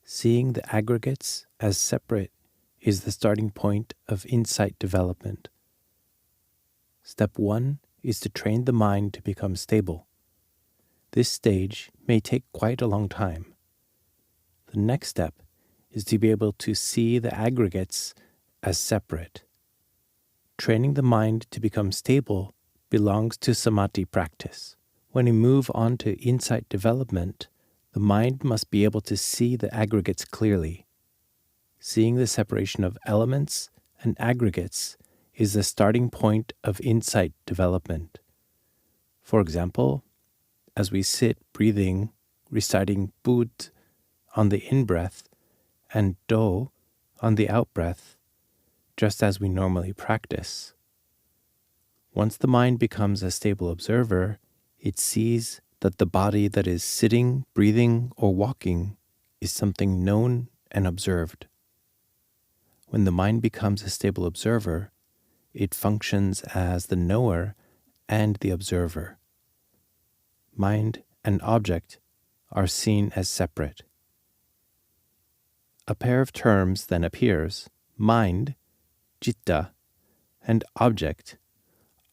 Seeing the aggregates as separate is the starting point of insight development. Step 1 is to train the mind to become stable. This stage may take quite a long time. The next step is to be able to see the aggregates as separate. Training the mind to become stable belongs to samadhi practice. When we move on to insight development, the mind must be able to see the aggregates clearly. Seeing the separation of elements and aggregates is the starting point of insight development. For example, as we sit breathing, reciting Bud on the in-breath and Do on the out-breath, just as we normally practice. Once the mind becomes a stable observer, it sees that the body that is sitting, breathing, or walking is something known and observed. When the mind becomes a stable observer, it functions as the knower and the observer. Mind and object are seen as separate. A pair of terms then appears: mind, citta, and object,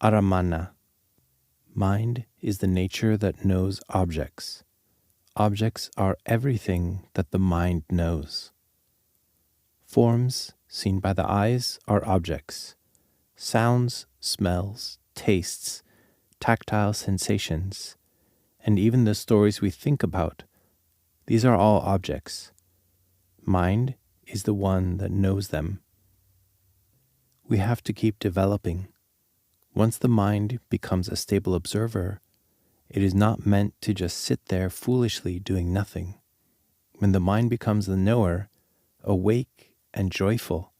aramana. Mind is the nature that knows objects. Objects are everything that the mind knows. Forms seen by the eyes are objects. Sounds, smells, tastes, tactile sensations, and even the stories we think about, these are all objects. Mind is the one that knows them. We have to keep developing. Once the mind becomes a stable observer, it is not meant to just sit there foolishly doing nothing. When the mind becomes the knower, awake and joyful,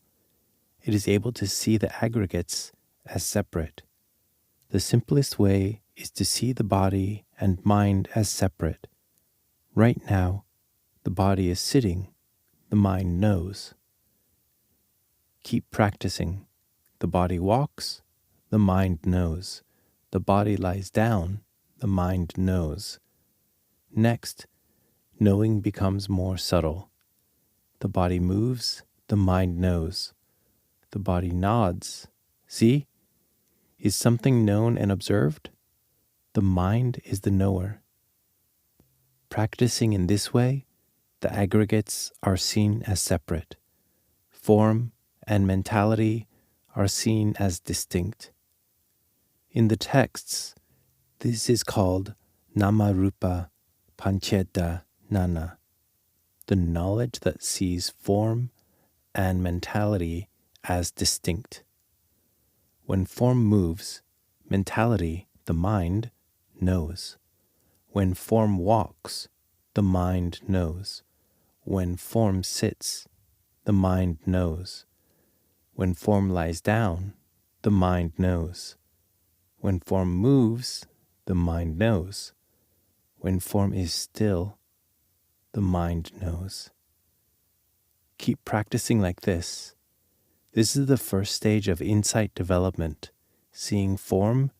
it is able to see the aggregates as separate. The simplest way is to see the body and mind as separate. Right now, the body is sitting, the mind knows. Keep practicing. The body walks, the mind knows. The body lies down, the mind knows. Next, knowing becomes more subtle. The body moves, the mind knows. The body nods. See? Is something known and observed? The mind is the knower. Practicing in this way, the aggregates are seen as separate. Form and mentality are seen as distinct. In the texts, this is called Nama-rupa Pancheda Nana, the knowledge that sees form and mentality as distinct. When form moves, mentality, the mind, knows. When form walks, the mind knows. When form sits, the mind knows. When form lies down, the mind knows. When form moves, the mind knows. When form is still, the mind knows. Keep practicing like this. This is the first stage of insight development, seeing form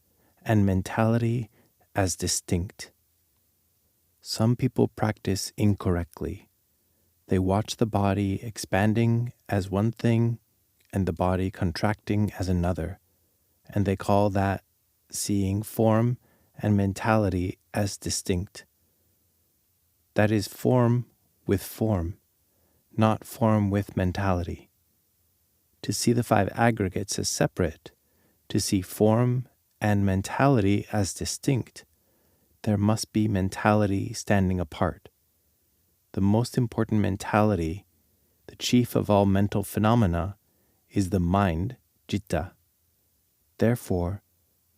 and mentality as distinct. Some people practice incorrectly. They watch the body expanding as one thing and the body contracting as another, and they call that seeing form and mentality as distinct. That is form with form, not form with mentality. To see the five aggregates as separate, to see form and mentality as distinct, there must be mentality standing apart. The most important mentality, the chief of all mental phenomena, is the mind, citta. Therefore,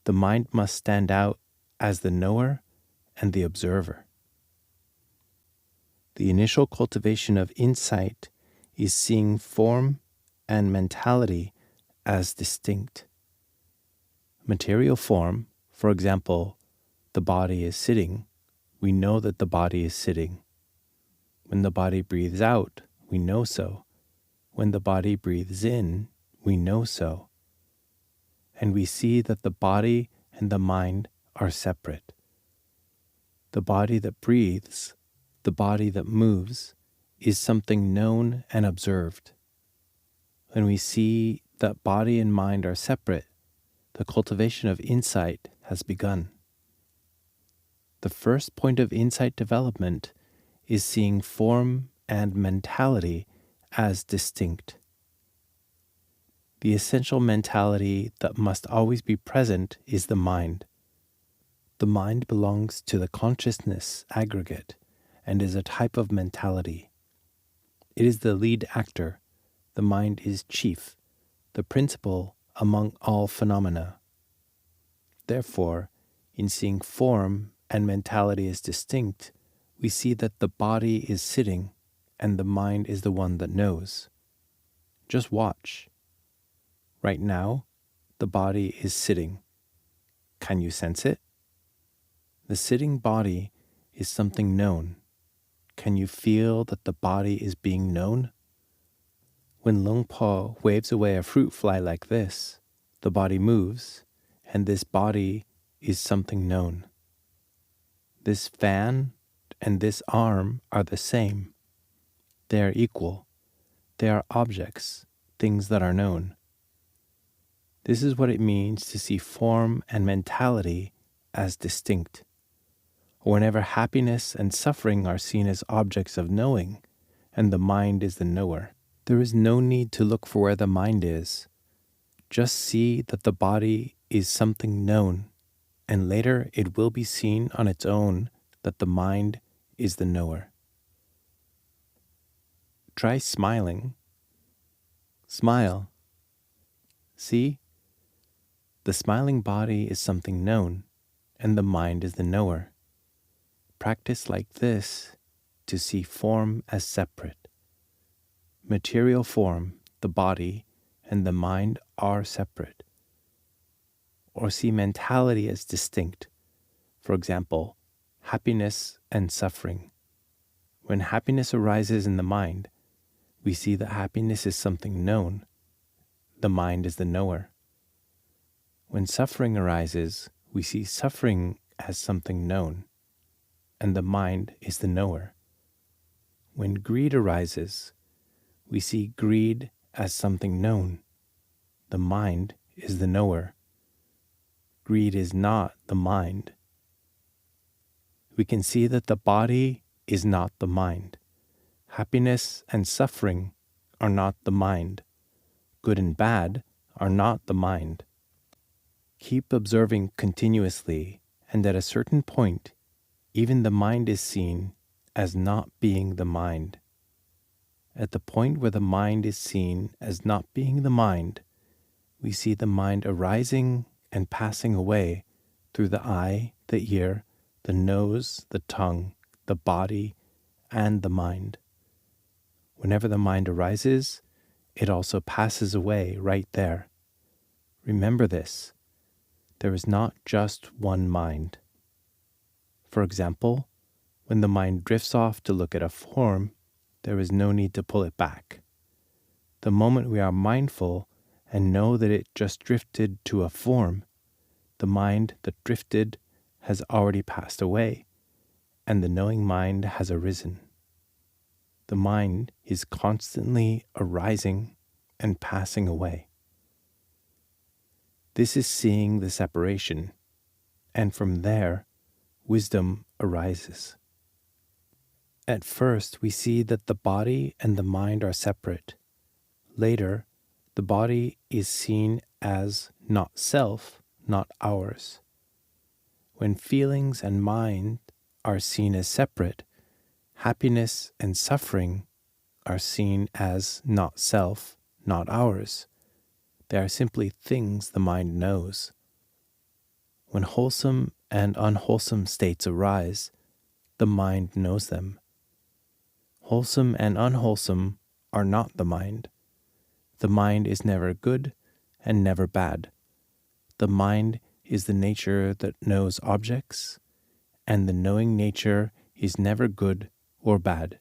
the mind must stand out as the knower and the observer. The initial cultivation of insight is seeing form and mentality as distinct. Material form, for example, the body is sitting, we know that the body is sitting. When the body breathes out, we know so. When the body breathes in, we know so. And we see that the body and the mind are separate. The body that breathes, the body that moves, is something known and observed. When we see that body and mind are separate, the cultivation of insight has begun. The first point of insight development is seeing form and mentality as distinct. The essential mentality that must always be present is the mind. The mind belongs to the consciousness aggregate and is a type of mentality. It is the lead actor. The mind is chief, the principal among all phenomena. Therefore, in seeing form and mentality as distinct, we see that the body is sitting and the mind is the one that knows. Just watch. Right now, the body is sitting. Can you sense it? The sitting body is something known. Can you feel that the body is being known? When Luangpu waves away a fruit fly like this, the body moves, and this body is something known. This fan and this arm are the same. They are equal. They are objects, things that are known. This is what it means to see form and mentality as distinct. Whenever happiness and suffering are seen as objects of knowing, and the mind is the knower, there is no need to look for where the mind is. Just see that the body is something known, and later it will be seen on its own that the mind is the knower. Try smiling. Smile. See? The smiling body is something known, and the mind is the knower. Practice like this to see form as separate. Material form, the body, and the mind are separate. Or see mentality as distinct. For example, happiness and suffering. When happiness arises in the mind, we see that happiness is something known. The mind is the knower. When suffering arises, we see suffering as something known, and the mind is the knower. When greed arises, we see greed as something known. The mind is the knower. Greed is not the mind. We can see that the body is not the mind. Happiness and suffering are not the mind. Good and bad are not the mind. Keep observing continuously, and at a certain point, even the mind is seen as not being the mind. At the point where the mind is seen as not being the mind, we see the mind arising and passing away through the eye, the ear, the nose, the tongue, the body, and the mind. Whenever the mind arises, it also passes away right there. Remember this. There is not just one mind. For example, when the mind drifts off to look at a form, there is no need to pull it back. The moment we are mindful and know that it just drifted to a form, the mind that drifted has already passed away, and the knowing mind has arisen. The mind is constantly arising and passing away. This is seeing the separation, and from there, wisdom arises. At first, we see that the body and the mind are separate. Later, the body is seen as not self, not ours. When feelings and mind are seen as separate, happiness and suffering are seen as not self, not ours. They are simply things the mind knows. When wholesome and unwholesome states arise, the mind knows them. Wholesome and unwholesome are not the mind. The mind is never good and never bad. The mind is the nature that knows objects, and the knowing nature is never good or bad.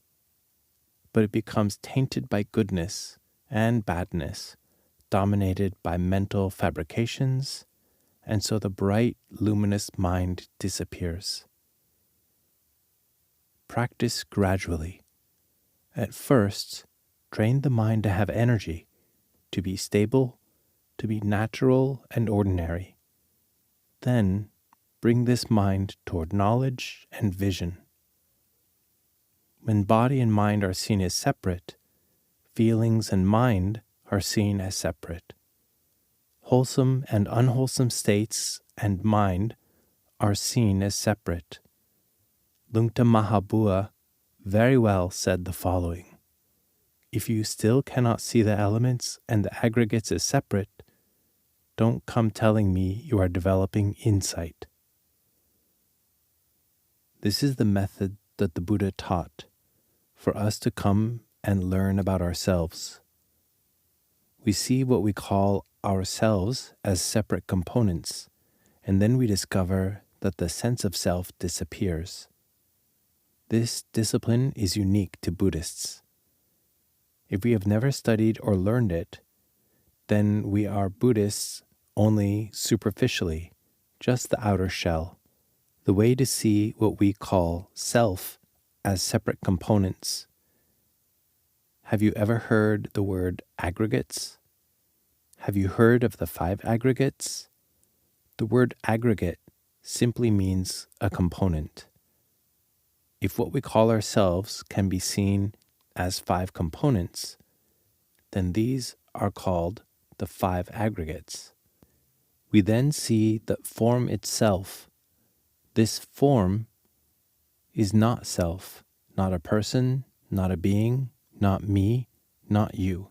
But it becomes tainted by goodness and badness, dominated by mental fabrications, and so the bright, luminous mind disappears. Practice gradually. At first, train the mind to have energy, to be stable, to be natural and ordinary. Then, bring this mind toward knowledge and vision. When body and mind are seen as separate, feelings and mind are seen as separate. Wholesome and unwholesome states and mind are seen as separate. Luangpu Mahabua very well said the following: if you still cannot see the elements and the aggregates as separate, don't come telling me you are developing insight. This is the method that the Buddha taught for us to come and learn about ourselves. We see what we call ourselves as separate components, and then we discover that the sense of self disappears. This discipline is unique to Buddhists. If we have never studied or learned it, then we are Buddhists only superficially, just the outer shell. The way to see what we call self as separate components. Have you ever heard the word aggregates? Have you heard of the 5 aggregates? The word aggregate simply means a component. If what we call ourselves can be seen as 5 components, then these are called the 5 aggregates. We then see that form itself, this form, is not self, not a person, not a being, not me, not you.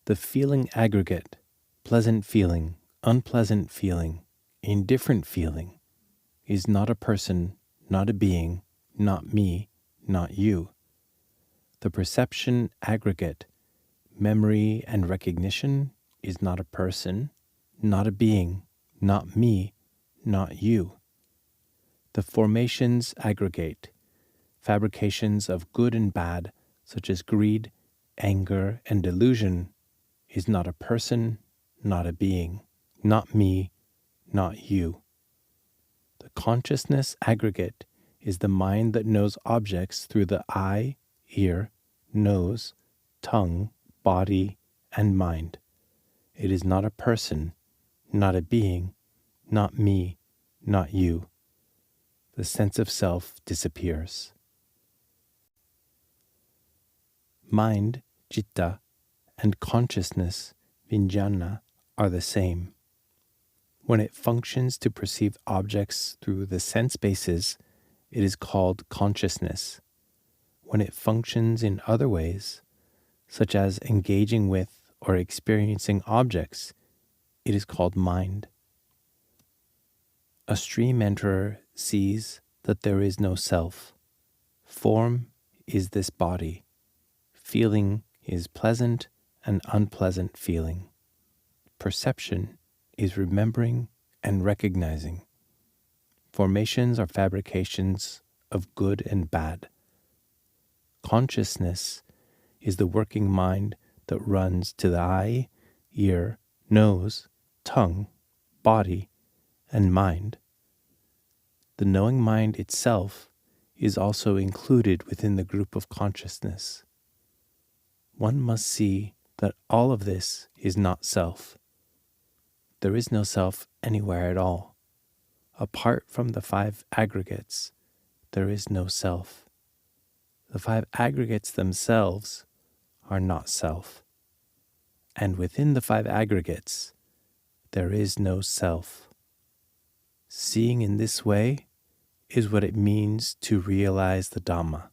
The feeling aggregate, pleasant feeling, unpleasant feeling, indifferent feeling, is not a person, not a being, not me, not you. The perception aggregate, memory and recognition, is not a person, not a being, not me, not you. The formations aggregate, fabrications of good and bad, such as greed, anger, and delusion, is not a person, not a being, not me, not you. The consciousness aggregate is the mind that knows objects through the eye, ear, nose, tongue, body, and mind. It is not a person, not a being, not me, not you. The sense of self disappears. Mind, citta, and consciousness, vijnana, are the same. When it functions to perceive objects through the sense bases, it is called consciousness. When it functions in other ways, such as engaging with or experiencing objects, it is called mind. A stream enterer sees that there is no self. Form is this body. Feeling is pleasant and unpleasant feeling. Perception is remembering and recognizing. Formations are fabrications of good and bad. Consciousness is the working mind that runs to the eye, ear, nose, tongue, body, and mind. The knowing mind itself is also included within the group of consciousness. One must see that all of this is not self. There is no self anywhere at all. Apart from the 5 aggregates, there is no self. The 5 aggregates themselves are not self. And within the 5 aggregates, there is no self. Seeing in this way is what it means to realize the Dhamma.